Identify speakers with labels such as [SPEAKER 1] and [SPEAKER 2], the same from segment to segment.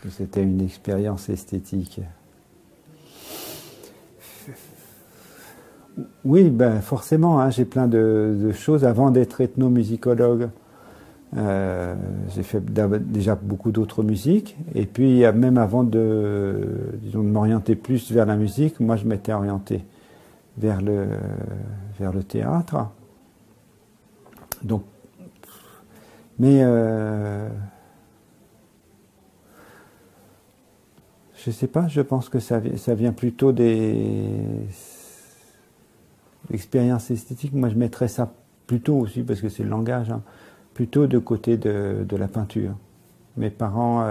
[SPEAKER 1] que c'était une expérience esthétique. Oui, ben forcément, hein, j'ai plein de choses. Avant d'être ethnomusicologue, j'ai fait déjà beaucoup d'autres musiques. Et puis, même avant disons, de m'orienter plus vers la musique, moi, je m'étais orienté vers le théâtre. Donc, mais je sais pas, je pense que ça vient plutôt des expériences esthétiques. Moi, je mettrais ça plutôt aussi, parce que c'est le langage, hein, plutôt de côté de la peinture. Mes parents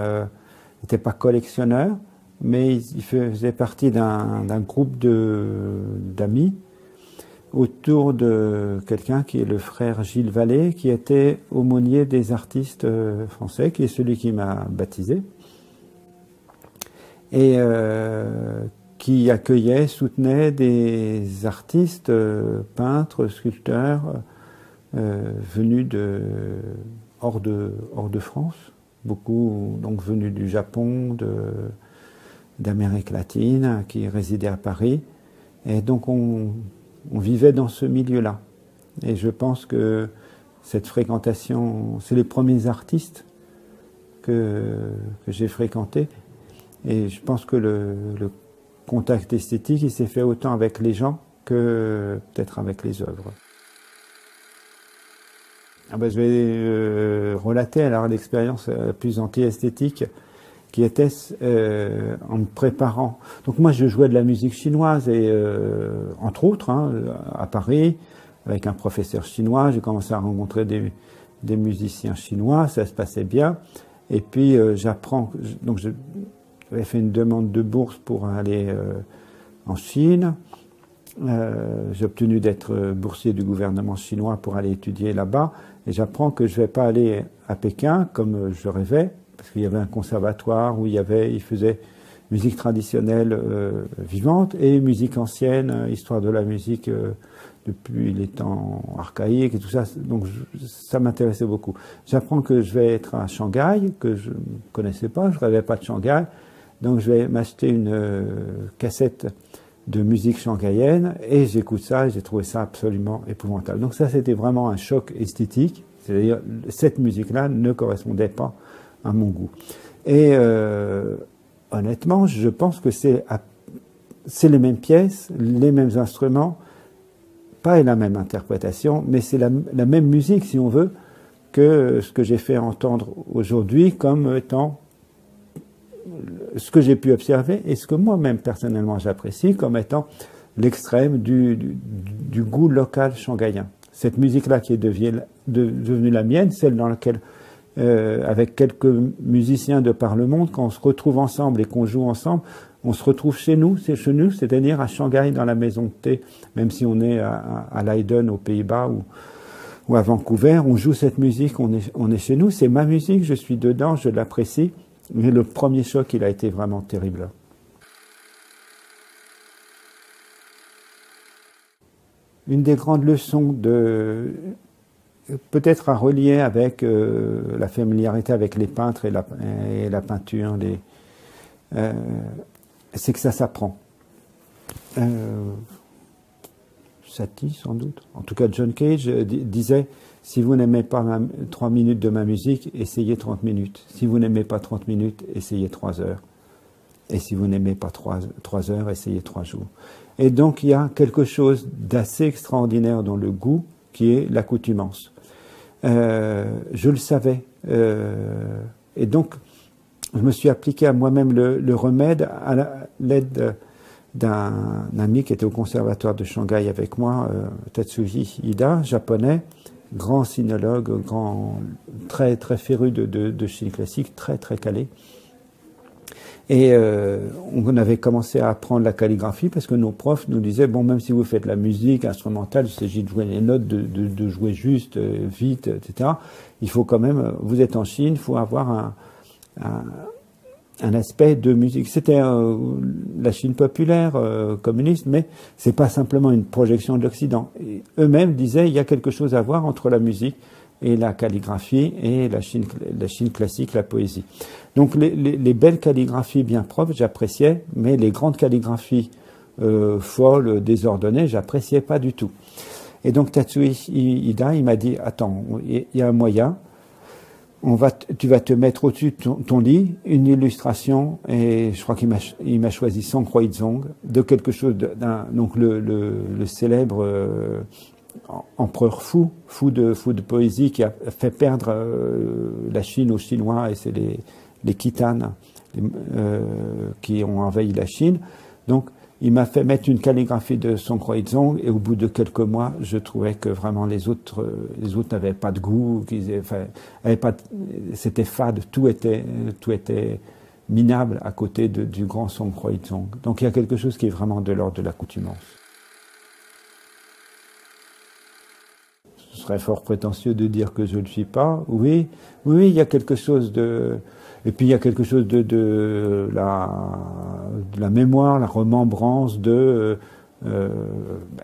[SPEAKER 1] n'étaient pas collectionneurs, mais ils faisaient partie d'un groupe d'amis autour de quelqu'un qui est le frère Gilles Vallée, qui était aumônier des artistes français, qui est celui qui m'a baptisé, et qui accueillait, soutenait des artistes, peintres, sculpteurs, venus hors de France, beaucoup donc venus du Japon, d'Amérique latine, qui résidaient à Paris, et donc on vivait dans ce milieu-là. Et je pense que cette fréquentation, c'est les premiers artistes que j'ai fréquentés, et je pense que le contact esthétique, il s'est fait autant avec les gens que peut-être avec les œuvres. Ah ben, je vais relater alors l'expérience plus anti-esthétique qui était en me préparant. Donc moi je jouais de la musique chinoise et entre autres hein, à Paris avec un professeur chinois, j'ai commencé à rencontrer des musiciens chinois, ça se passait bien. Et puis j'apprends, donc j'avais fait une demande de bourse pour aller en Chine. J'ai obtenu d'être boursier du gouvernement chinois pour aller étudier là-bas. Et j'apprends que je ne vais pas aller à Pékin comme je rêvais, parce qu'il y avait un conservatoire où il faisait musique traditionnelle vivante et musique ancienne, histoire de la musique depuis les temps archaïques et tout ça. Donc ça m'intéressait beaucoup. J'apprends que je vais être à Shanghai, que je ne connaissais pas, je ne rêvais pas de Shanghai. Donc je vais m'acheter une cassette de musique shanghaïenne et j'écoute ça et j'ai trouvé ça absolument épouvantable. Donc ça c'était vraiment un choc esthétique, c'est-à-dire cette musique-là ne correspondait pas à mon goût. Et honnêtement, je pense que c'est les mêmes pièces, les mêmes instruments, pas la même interprétation, mais c'est la même musique si on veut que ce que j'ai fait entendre aujourd'hui comme étant ce que j'ai pu observer et ce que moi-même personnellement j'apprécie comme étant l'extrême du goût local shanghaïen. Cette musique-là qui est devenue la mienne, celle dans laquelle, avec quelques musiciens de par le monde, quand on se retrouve ensemble et qu'on joue ensemble, on se retrouve chez nous, c'est-à-dire à Shanghai dans la maison de thé, même si on est à Leiden aux Pays-Bas ou à Vancouver, on joue cette musique, on est chez nous, c'est ma musique, je suis dedans, je l'apprécie. Mais le premier choc, il a été vraiment terrible. Une des grandes leçons peut-être à relier avec la familiarité avec les peintres et la peinture, c'est que ça s'apprend. Satie, sans doute. En tout cas, John Cage disait: si vous n'aimez pas 3 minutes de ma musique, essayez 30 minutes. Si vous n'aimez pas 30 minutes, essayez 3 heures. Et si vous n'aimez pas 3 heures, essayez 3 jours. Et donc, il y a quelque chose d'assez extraordinaire dans le goût, qui est l'accoutumance. Je le savais. Et donc, je me suis appliqué à moi-même le remède à l'aide d'un ami qui était au conservatoire de Shanghai avec moi, Tatsuji Ida, japonais, grand sinologue, très très féru de Chine classique, très très calé. Et on avait commencé à apprendre la calligraphie parce que nos profs nous disaient: bon, même si vous faites la musique instrumentale, il s'agit de jouer les notes, de jouer juste, vite, etc. Il faut quand même, vous êtes en Chine, il faut avoir un aspect de musique. C'était la Chine populaire, communiste, mais c'est pas simplement une projection de l'Occident. Eux-mêmes disaient: il y a quelque chose à voir entre la musique et la calligraphie et la Chine classique, la poésie. Donc les belles calligraphies bien propres, j'appréciais, mais les grandes calligraphies folles, désordonnées, j'appréciais pas du tout. Et donc Tatsuya Ida, il m'a dit, attends, il y a un moyen, tu vas te mettre au-dessus de ton lit, une illustration, et je crois qu'il m'a choisi Songro Izong, de quelque chose donc le célèbre empereur fou de poésie qui a fait perdre la Chine aux Chinois, et c'est les Khitanes qui ont envahi la Chine. Donc il m'a fait mettre une calligraphie de Songro Izong, et au bout de quelques mois, je trouvais que vraiment les autres n'avaient pas de goût, c'était fade, tout était minable à côté du grand Songro Izong. Donc il y a quelque chose qui est vraiment de l'ordre de l'accoutumance. Ce serait fort prétentieux de dire que je ne le suis pas. Oui, il y a quelque chose de... Et puis il y a quelque chose de la mémoire, la remembrance il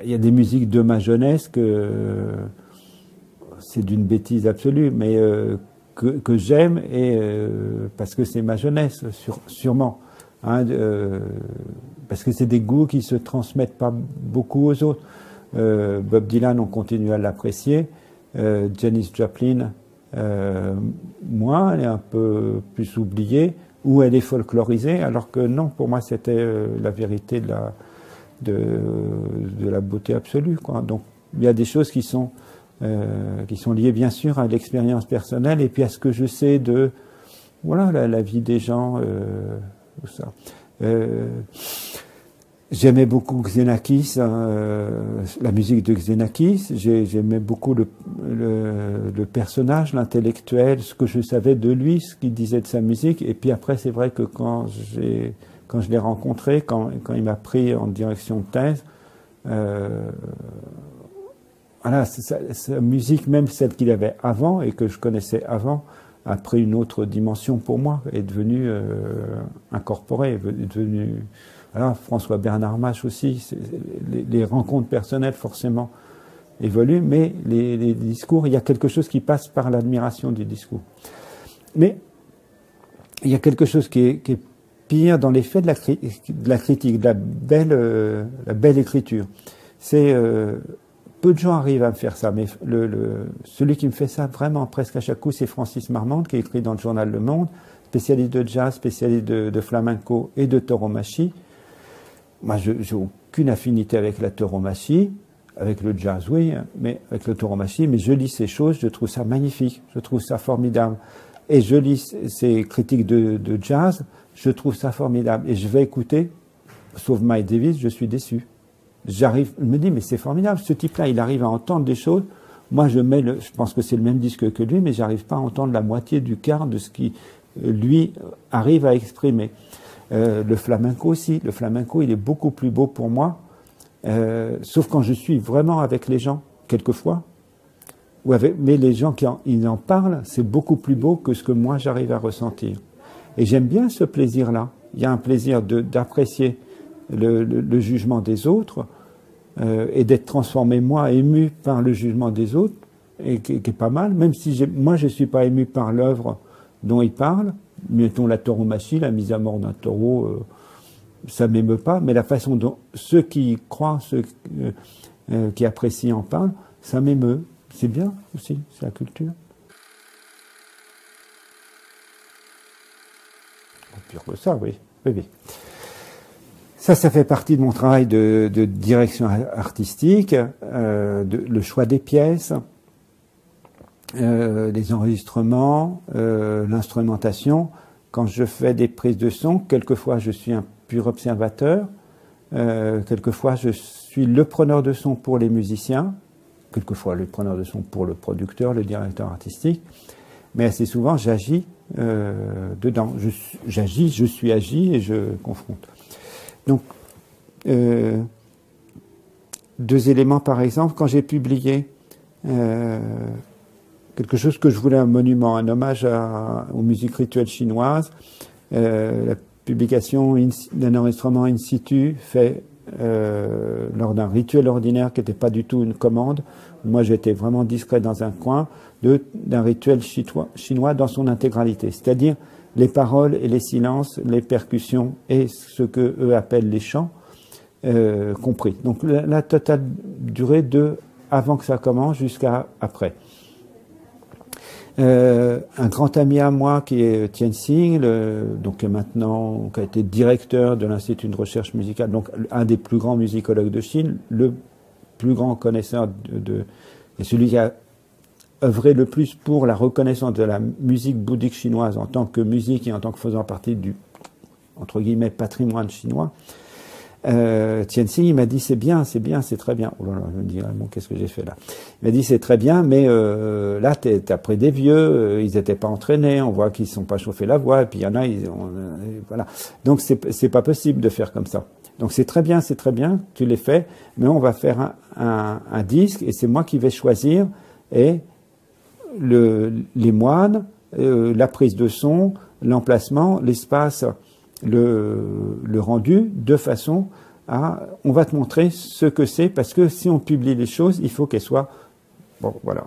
[SPEAKER 1] y a des musiques de ma jeunesse que c'est d'une bêtise absolue, mais que j'aime, et parce que c'est ma jeunesse, sûrement. Hein, parce que c'est des goûts qui se transmettent pas beaucoup aux autres. Bob Dylan, on continue à l'apprécier. Janis Joplin, moi, elle est un peu plus oubliée, ou elle est folklorisée, alors que non, pour moi, c'était la vérité de la beauté absolue, quoi. Donc, il y a des choses qui sont liées, bien sûr, à l'expérience personnelle, et puis à ce que je sais de, voilà, la vie des gens, tout ça. J'aimais beaucoup Xenakis, la musique de Xenakis. J'aimais beaucoup le personnage, l'intellectuel, ce que je savais de lui, ce qu'il disait de sa musique. Et puis après, c'est vrai que quand je l'ai rencontré, quand il m'a pris en direction de thèse, voilà, sa musique, même celle qu'il avait avant et que je connaissais avant, a pris une autre dimension pour moi, est devenue incorporée, est devenue... Alors, François Bernard Mache aussi, les rencontres personnelles forcément évoluent, mais les discours, il y a quelque chose qui passe par l'admiration du discours. Mais il y a quelque chose qui est pire dans l'effet de la critique, de la belle écriture. C'est peu de gens arrivent à me faire ça, mais celui qui me fait ça vraiment presque à chaque coup, c'est Francis Marmande, qui est écrit dans le journal Le Monde, spécialiste de jazz, spécialiste de flamenco et de tauromachie. Moi, j'ai aucune affinité avec la tauromachie, avec le jazz, oui, mais avec le tauromachie, mais je lis ces choses, je trouve ça magnifique, je trouve ça formidable. Et je lis ces critiques de jazz, je trouve ça formidable. Et je vais écouter, sauf Miles Davis, je suis déçu. Je me dis, mais c'est formidable, ce type-là, il arrive à entendre des choses. Moi, je pense que c'est le même disque que lui, mais j'arrive pas à entendre la moitié du quart de ce qui, lui, arrive à exprimer. Le flamenco aussi. Le flamenco, il est beaucoup plus beau pour moi, sauf quand je suis vraiment avec les gens, quelquefois. Mais les gens ils en parlent, c'est beaucoup plus beau que ce que moi j'arrive à ressentir. Et j'aime bien ce plaisir-là. Il y a un plaisir d'apprécier le jugement des autres et d'être transformé, moi, ému par le jugement des autres, et qui est pas mal, même si moi je suis pas ému par l'œuvre dont ils parlent. Mettons la tauromachie, la mise à mort d'un taureau, ça m'émeut pas, mais la façon dont ceux qui croient, ceux qui apprécient en parlent, ça m'émeut. C'est bien aussi, c'est la culture. Pire que ça, oui. Ça fait partie de mon travail de direction artistique, le choix des pièces, les enregistrements, l'instrumentation. Quand je fais des prises de son, quelquefois je suis un pur observateur, quelquefois je suis le preneur de son pour les musiciens, quelquefois le preneur de son pour le producteur, le directeur artistique, mais assez souvent j'agis dedans. Je suis agi et je confronte. Donc, deux éléments par exemple, quand j'ai publié quelque chose que je voulais un monument, un hommage aux musiques rituelles chinoises, la publication d'un enregistrement in situ fait lors d'un rituel ordinaire qui n'était pas du tout une commande. Moi, j'étais vraiment discret dans un coin d'un rituel chinois dans son intégralité, c'est-à-dire les paroles et les silences, les percussions et ce que eux appellent les chants, compris. Donc la totale durée de avant que ça commence jusqu'à après. Un grand ami à moi qui est Tien Xing, donc maintenant qui a été directeur de l'Institut de recherche musicale, donc un des plus grands musicologues de Chine, le plus grand connaisseur et celui qui a œuvré le plus pour la reconnaissance de la musique bouddhique chinoise en tant que musique et en tant que faisant partie du, entre guillemets, patrimoine chinois. Tien Xing, il m'a dit c'est bien, c'est très bien. Oh là là, je me dis, bon, qu'est-ce que j'ai fait là? Il m'a dit c'est très bien, mais là, t'es après des vieux, ils n'étaient pas entraînés, on voit qu'ils ne sont pas chauffés la voix, et puis il y en a, voilà. Donc c'est pas possible de faire comme ça. Donc c'est très bien, tu les fais, mais on va faire un disque, et c'est moi qui vais choisir, et les moines, la prise de son, l'emplacement, l'espace, le rendu, de façon à... On va te montrer ce que c'est, parce que si on publie les choses, il faut qu'elles soient... Bon, voilà.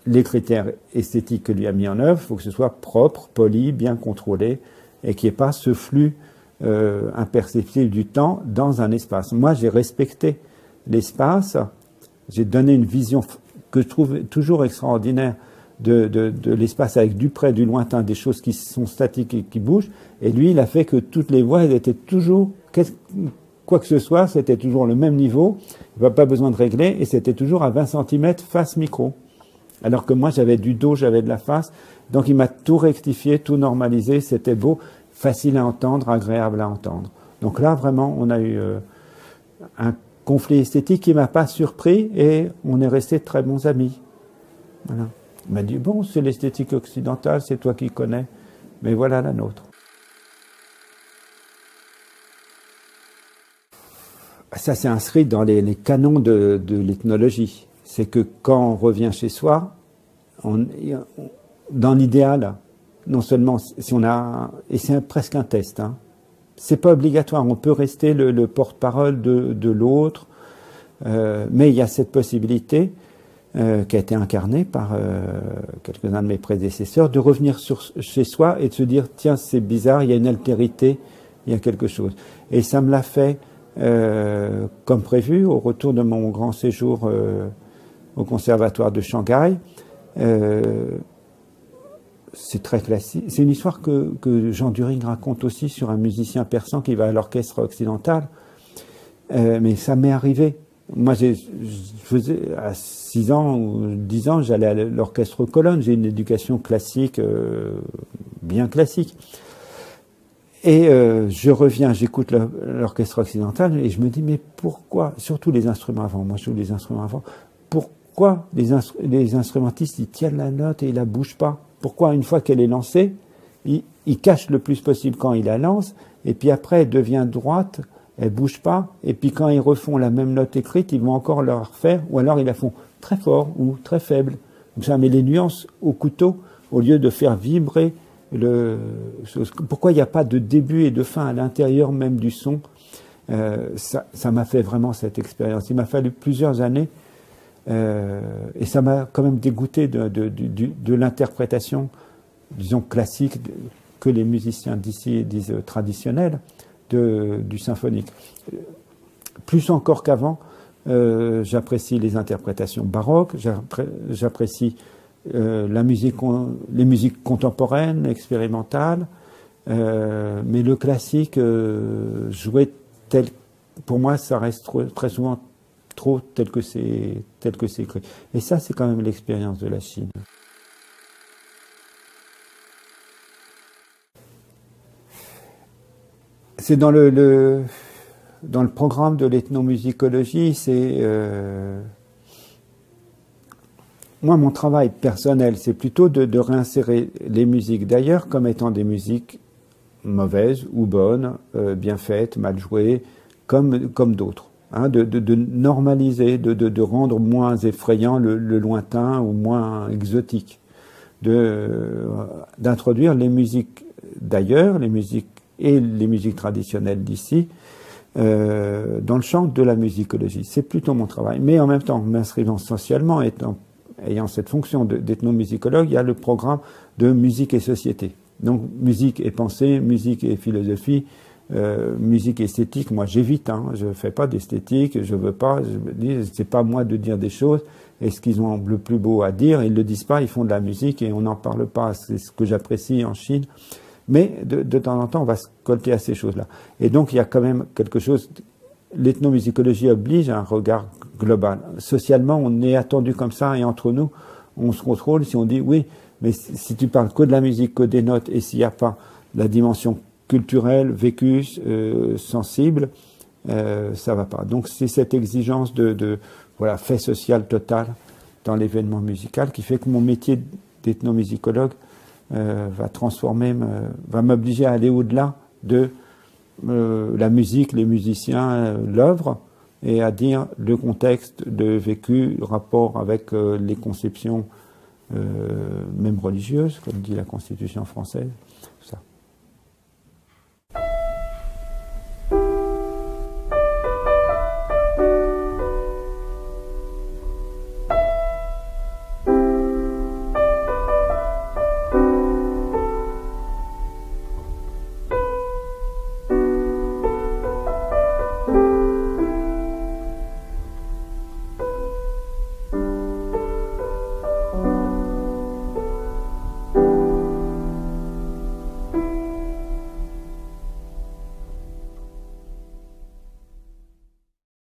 [SPEAKER 1] Les critères esthétiques que lui a mis en œuvre, il faut que ce soit propre, poli, bien contrôlé, et qu'il n'y ait pas ce flux imperceptible du temps dans un espace. Moi, j'ai respecté l'espace, j'ai donné une vision que je trouve toujours extraordinaire de l'espace avec du près, du lointain, des choses qui sont statiques et qui bougent. Et lui, il a fait que toutes les voix, elles étaient toujours, quoi que ce soit, c'était toujours le même niveau. Il n'y a pas besoin de régler et c'était toujours à 20 cm face micro. Alors que moi, j'avais du dos, j'avais de la face. Donc, il m'a tout rectifié, tout normalisé. C'était beau, facile à entendre, agréable à entendre. Donc là, vraiment, on a eu un conflit esthétique qui m'a pas surpris et on est restés très bons amis. Voilà. Il m'a dit, bon, c'est l'esthétique occidentale, c'est toi qui connais, mais voilà la nôtre. Ça, c'est inscrit dans les canons de l'ethnologie. C'est que quand on revient chez soi, dans l'idéal, non seulement si on a... Et c'est presque un test, hein. C'est pas obligatoire, on peut rester le porte-parole de l'autre, mais il y a cette possibilité qui a été incarné par quelques-uns de mes prédécesseurs, de revenir chez soi et de se dire, tiens, c'est bizarre, il y a une altérité, il y a quelque chose. Et ça me l'a fait comme prévu, au retour de mon grand séjour au conservatoire de Shanghai. C'est très classique. C'est une histoire que Jean During raconte aussi sur un musicien persan qui va à l'orchestre occidental. Mais ça m'est arrivé. Moi, je faisais à 6 ans ou 10 ans, j'allais à l'orchestre Colonne. J'ai une éducation classique, bien classique. Et je reviens, j'écoute l'orchestre occidental et je me dis, mais pourquoi, surtout les instruments avant, moi je joue les instruments avant, pourquoi les instrumentistes, ils tiennent la note et ils la bougent pas? Pourquoi, une fois qu'elle est lancée, ils cachent le plus possible quand ils la lancent, et puis après elle devient droite, elle bouge pas, et puis quand ils refont la même note écrite, ils vont encore la refaire, ou alors ils la font très fort ou très faible. Donc ça met les nuances au couteau, au lieu de faire vibrer pourquoi il n'y a pas de début et de fin à l'intérieur même du son? Ça m'a fait vraiment cette expérience. Il m'a fallu plusieurs années, et ça m'a quand même dégoûté de l'interprétation, disons, classique, que les musiciens d'ici disent traditionnelle, du symphonique. Plus encore qu'avant, j'apprécie les interprétations baroques, j'apprécie les musiques contemporaines, expérimentales, mais le classique, joué tel, pour moi, ça reste très souvent trop tel que c'est écrit. Et ça, c'est quand même l'expérience de la Chine. C'est dans le programme de l'ethnomusicologie, c'est moi, mon travail personnel, c'est plutôt de réinsérer les musiques d'ailleurs comme étant des musiques mauvaises ou bonnes, bien faites, mal jouées, comme d'autres. Hein, de normaliser, de rendre moins effrayant le lointain ou moins exotique. D'introduire les musiques d'ailleurs, les musiques traditionnelles d'ici, dans le champ de la musicologie. C'est plutôt mon travail. Mais en même temps, m'inscrivant socialement, ayant cette fonction d'ethnomusicologue, il y a le programme de musique et société. Donc musique et pensée, musique et philosophie, musique et esthétique. Moi j'évite, hein, je fais pas d'esthétique, je veux pas, je me dis c'est pas moi de dire des choses. Et ce qu'ils ont le plus beau à dire, ils le disent pas, ils font de la musique et on n'en parle pas. C'est ce que j'apprécie en Chine. Mais de temps en temps, on va se coller à ces choses-là. Et donc il y a quand même quelque chose. L'ethnomusicologie oblige à un regard global. Socialement, on est attendu comme ça et entre nous, on se contrôle si on dit oui, mais si tu parles que de la musique, que des notes, et s'il n'y a pas la dimension culturelle, vécue, sensible, ça va pas. Donc c'est cette exigence de voilà, fait social total dans l'événement musical qui fait que mon métier d'ethnomusicologue va transformer, va m'obliger à aller au-delà de la musique, les musiciens, l'œuvre, et à dire le contexte, le vécu, le rapport avec les conceptions même religieuses, comme dit la Constitution française.